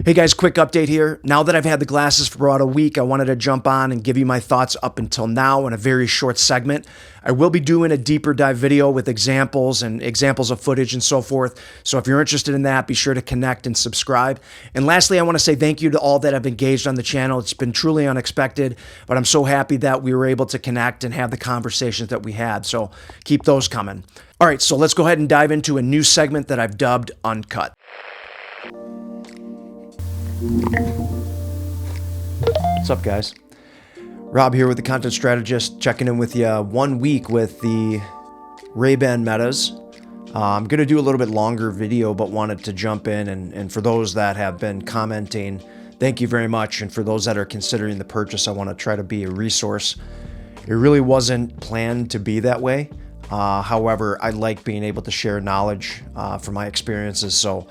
Hey guys, quick update here. Now that I've had the glasses for about a week, I wanted to jump on and give you my thoughts up until now in a very short segment. I will be doing a deeper dive video with examples of footage and so forth. So if you're interested in that, be sure to connect and subscribe. And lastly, I want to say thank you to all that have engaged on the channel. It's been truly unexpected, but I'm so happy that we were able to connect and have the conversations that we had. So keep those coming. All right, so let's go ahead and dive into a new segment that I've dubbed Uncut. What's up, guys? Rob here with the Content Strategist, checking in with you 1 week with the Ray-Ban Metas. I'm going to do a little bit longer video, but wanted to jump in. And for those that have been commenting, thank you very much. And for those that are considering the purchase, I want to try to be a resource. It really wasn't planned to be that way. However, I like being able to share knowledge from my experiences. So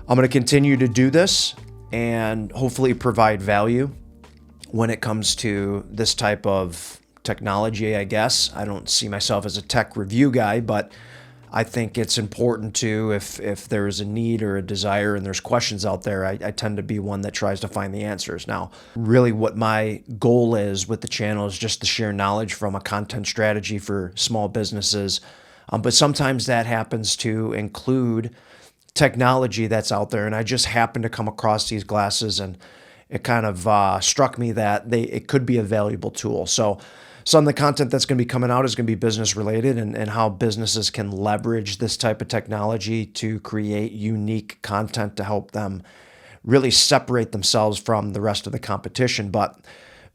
I'm going to continue to do this and hopefully provide value when it comes to this type of technology, I guess. I don't see myself as a tech review guy, but I think it's important to, if there is a need or a desire and there's questions out there, I tend to be one that tries to find the answers. Now, really what my goal is with the channel is just to share knowledge from a content strategy for small businesses. But sometimes that happens to include technology that's out there, and I just happened to come across these glasses, and it kind of struck me that it could be a valuable tool. So some of the content that's going to be coming out is going to be business related, and how businesses can leverage this type of technology to create unique content to help them really separate themselves from the rest of the competition. But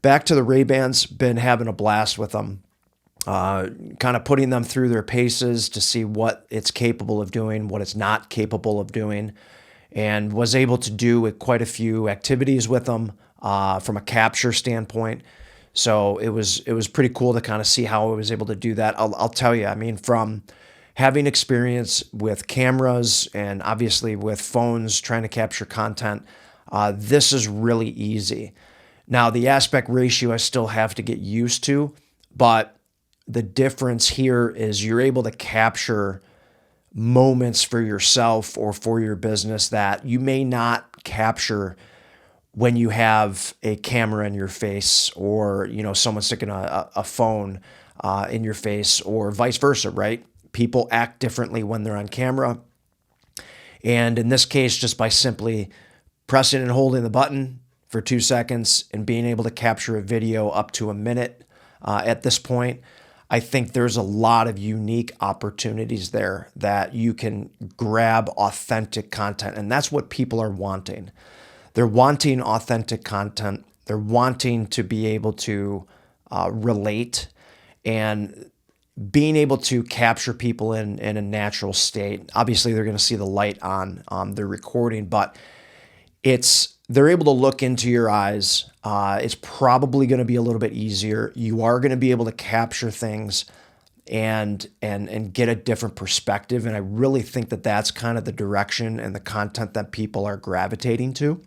back to the Ray-Bans, been having a blast with them. Kind of putting them through their paces to see what it's capable of doing, what it's not capable of doing, and was able to do quite a few activities with them from a capture standpoint. So it was pretty cool to kind of see how I was able to do that. I'll tell you, I mean, from having experience with cameras and obviously with phones trying to capture content, this is really easy. Now, the aspect ratio I still have to get used to, but the difference here is you're able to capture moments for yourself or for your business that you may not capture when you have a camera in your face, or, you know, someone sticking a phone in your face, or vice versa, right? People act differently when they're on camera. And in this case, just by simply pressing and holding the button for 2 seconds and being able to capture a video up to a minute at this point, I think there's a lot of unique opportunities there that you can grab authentic content. And that's what people are wanting. They're wanting authentic content. They're wanting to be able to relate, and being able to capture people in a natural state. Obviously, they're going to see the light on their recording, but they're able to look into your eyes. It's probably going to be a little bit easier. You are going to be able to capture things and get a different perspective. And I really think that that's kind of the direction and the content that people are gravitating to.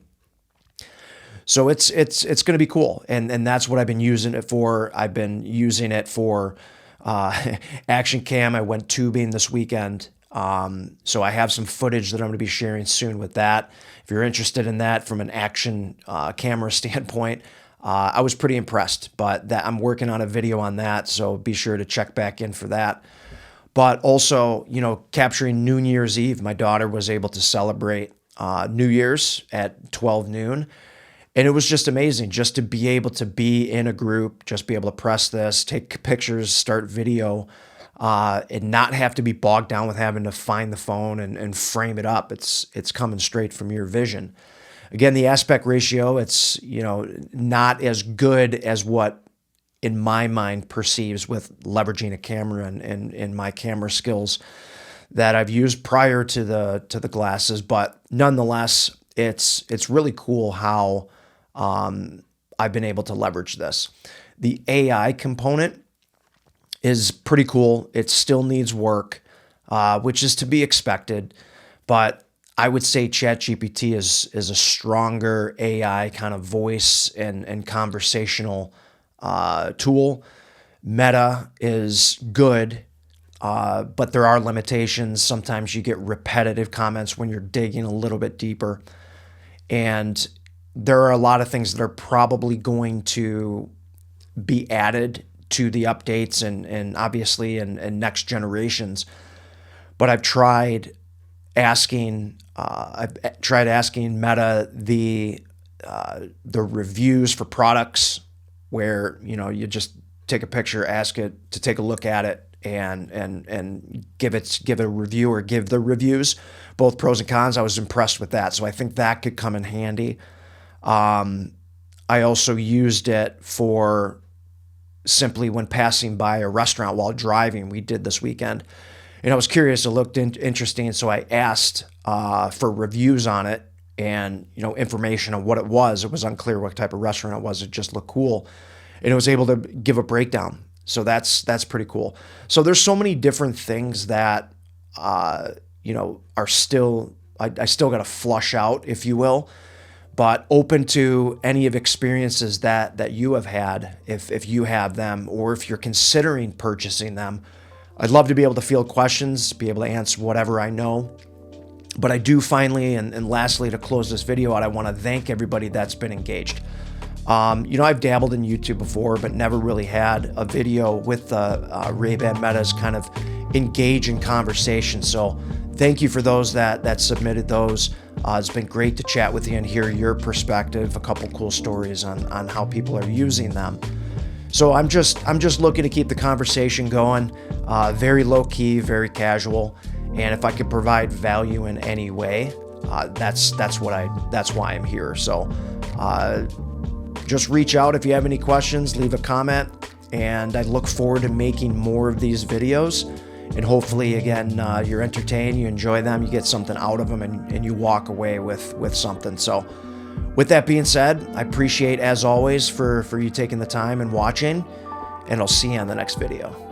So it's going to be cool. And that's what I've been using it for. I've been using it for action cam. I went tubing this weekend. So I have some footage that I'm going to be sharing soon with that. If you're interested in that from an action camera standpoint, I was pretty impressed, but I'm working on a video on that. So be sure to check back in for that. But also, you know, capturing New Year's Eve, my daughter was able to celebrate New Year's at 12 noon. And it was just amazing just to be able to be in a group, just be able to press this, take pictures, start video, and not have to be bogged down with having to find the phone and frame it up. It's coming straight from your vision. Again, the aspect ratio, it's, you know, not as good as what in my mind perceives with leveraging a camera and my camera skills that I've used prior to the glasses. But nonetheless, it's really cool how I've been able to leverage this. The AI component is pretty cool. It still needs work, which is to be expected. But I would say ChatGPT is a stronger AI kind of voice and conversational tool. Meta is good, but there are limitations. Sometimes you get repetitive comments when you're digging a little bit deeper. And there are a lot of things that are probably going to be added to the updates and obviously in next generations. But I've tried asking Meta the reviews for products, where you just take a picture, ask it to take a look at it, and give a review or give the reviews, both pros and cons. I was impressed with that, so I think that could come in handy. I also used it for simply when passing by a restaurant while driving. We did this weekend, and I was curious. It looked interesting, so I asked for reviews on it and information on what it was. It was unclear what type of restaurant it was. It just looked cool, and it was able to give a breakdown. So that's pretty cool. So there's so many different things that are still I still got to flush out, if you will. But open to any of experiences that you have had, if you have them, or if you're considering purchasing them. I'd love to be able to field questions, be able to answer whatever I know. But I do finally, and lastly, to close this video out, I want to thank everybody that's been engaged. I've dabbled in YouTube before, but never really had a video with the Ray-Ban Metas kind of engage in conversation. So thank you for those that submitted those. It's been great to chat with you and hear your perspective, a couple cool stories on how people are using them. So I'm just looking to keep the conversation going, very low key, very casual, and if I could provide value in any way, that's why I'm here. So just reach out if you have any questions, leave a comment, and I look forward to making more of these videos. And hopefully, again, you're entertained, you enjoy them, you get something out of them, and you walk away with something. So with that being said, I appreciate, as always, for you taking the time and watching, and I'll see you on the next video.